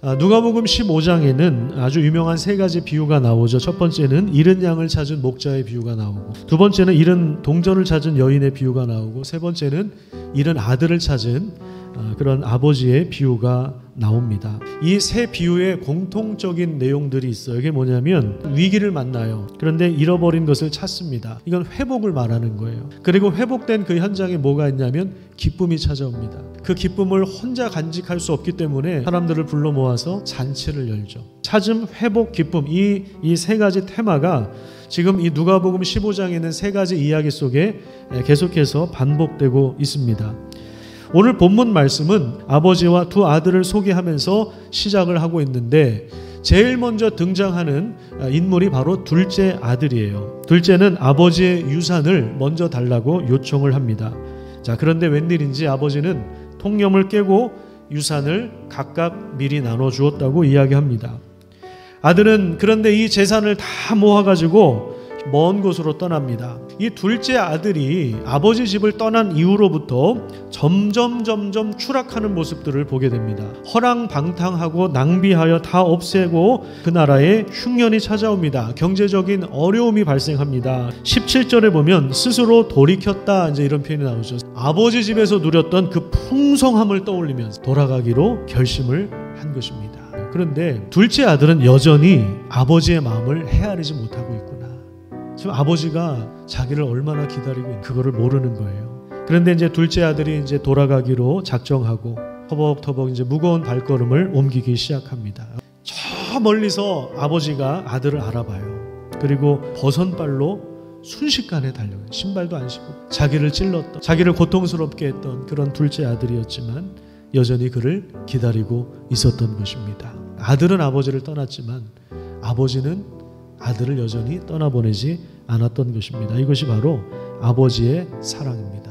누가복음 15장에는 아주 유명한 세 가지 비유가 나오죠. 첫 번째는 잃은 양을 찾은 목자의 비유가 나오고, 두 번째는 잃은 동전을 찾은 여인의 비유가 나오고, 세 번째는 잃은 아들을 찾은 그런 아버지의 비유가 나옵니다. 이 세 비유의 공통적인 내용들이 있어요. 이게 뭐냐면 위기를 만나요. 그런데 잃어버린 것을 찾습니다. 이건 회복을 말하는 거예요. 그리고 회복된 그 현장에 뭐가 있냐면 기쁨이 찾아옵니다. 그 기쁨을 혼자 간직할 수 없기 때문에 사람들을 불러 모아서 잔치를 열죠. 찾음, 회복, 기쁨, 이 세 가지 테마가 지금 이 누가복음 15장에 있는 세 가지 이야기 속에 계속해서 반복되고 있습니다. 오늘 본문 말씀은 아버지와 두 아들을 소개하면서 시작을 하고 있는데, 제일 먼저 등장하는 인물이 바로 둘째 아들이에요. 둘째는 아버지의 유산을 먼저 달라고 요청을 합니다. 자, 그런데 웬일인지 아버지는 통념을 깨고 유산을 각각 미리 나눠주었다고 이야기합니다. 아들은 그런데 이 재산을 다 모아가지고 먼 곳으로 떠납니다. 이 둘째 아들이 아버지 집을 떠난 이후로부터 점점 추락하는 모습들을 보게 됩니다. 허랑방탕하고 낭비하여 다 없애고 그 나라에 흉년이 찾아옵니다. 경제적인 어려움이 발생합니다. 17절에 보면 스스로 돌이켰다, 이제 이런 표현이 나오죠. 아버지 집에서 누렸던 그 풍성함을 떠올리면서 돌아가기로 결심을 한 것입니다. 그런데 둘째 아들은 여전히 아버지의 마음을 헤아리지 못하고 있구나. 지금 아버지가 자기를 얼마나 기다리고 있는 그거를 모르는 거예요. 그런데 이제 둘째 아들이 이제 돌아가기로 작정하고 터벅터벅 이제 무거운 발걸음을 옮기기 시작합니다. 저 멀리서 아버지가 아들을 알아봐요. 그리고 버선발로 순식간에 달려가요. 신발도 안 신고 자기를 찔렀던, 자기를 고통스럽게 했던 그런 둘째 아들이었지만 여전히 그를 기다리고 있었던 것입니다. 아들은 아버지를 떠났지만 아버지는 아들을 여전히 떠나보내지 않았던 것입니다. 이것이 바로 아버지의 사랑입니다.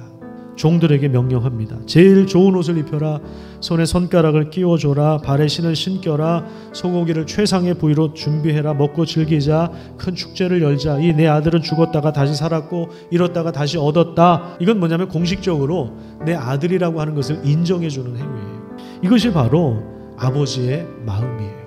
종들에게 명령합니다. 제일 좋은 옷을 입혀라. 손에 손가락을 끼워줘라. 발에 신을 신겨라. 소고기를 최상의 부위로 준비해라. 먹고 즐기자. 큰 축제를 열자. 이 내 아들은 죽었다가 다시 살았고 잃었다가 다시 얻었다. 이건 뭐냐면 공식적으로 내 아들이라고 하는 것을 인정해주는 행위예요. 이것이 바로 아버지의 마음이에요.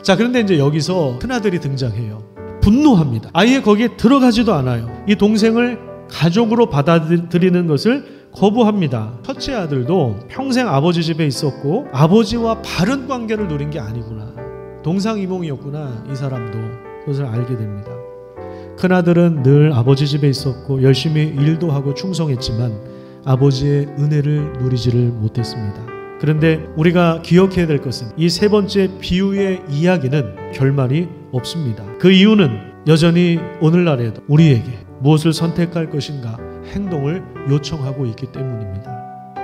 자, 그런데 이제 여기서 큰아들이 등장해요. 분노합니다. 아예 거기에 들어가지도 않아요. 이 동생을 가족으로 받아들이는 것을 거부합니다. 첫째 아들도 평생 아버지 집에 있었고 아버지와 바른 관계를 누린 게 아니구나. 동상이몽이었구나. 이 사람도 그것을 알게 됩니다. 큰아들은 늘 아버지 집에 있었고 열심히 일도 하고 충성했지만 아버지의 은혜를 누리지를 못했습니다. 그런데 우리가 기억해야 될 것은 이 세 번째 비유의 이야기는 결말이 없습니다. 그 이유는 여전히 오늘날에도 우리에게 무엇을 선택할 것인가 행동을 요청하고 있기 때문입니다.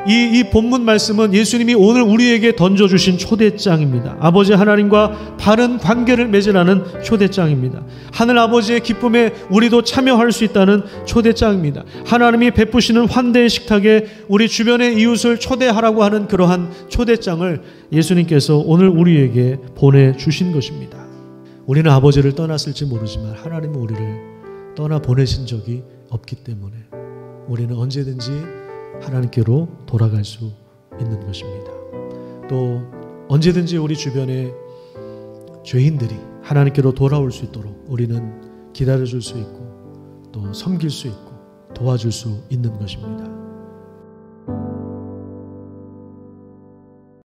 이 본문 말씀은 예수님이 오늘 우리에게 던져주신 초대장입니다. 아버지 하나님과 바른 관계를 맺으라는 초대장입니다. 하늘 아버지의 기쁨에 우리도 참여할 수 있다는 초대장입니다. 하나님이 베푸시는 환대의 식탁에 우리 주변의 이웃을 초대하라고 하는 그러한 초대장을 예수님께서 오늘 우리에게 보내주신 것입니다. 우리는 아버지를 떠났을지 모르지만 하나님은 우리를 떠나보내신 적이 없기 때문에 우리는 언제든지 하나님께로 돌아갈 수 있는 것입니다. 또 언제든지 우리 주변의 죄인들이 하나님께로 돌아올 수 있도록 우리는 기다려줄 수 있고 또 섬길 수 있고 도와줄 수 있는 것입니다.